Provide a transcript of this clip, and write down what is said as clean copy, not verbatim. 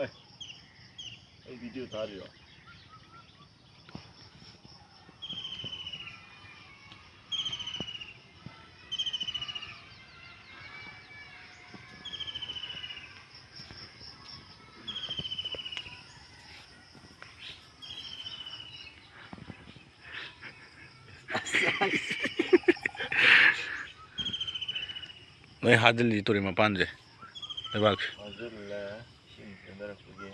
video उतार रही हो 너희 하들 이 또리만 반제 대박 아들래 신 옛날에 그게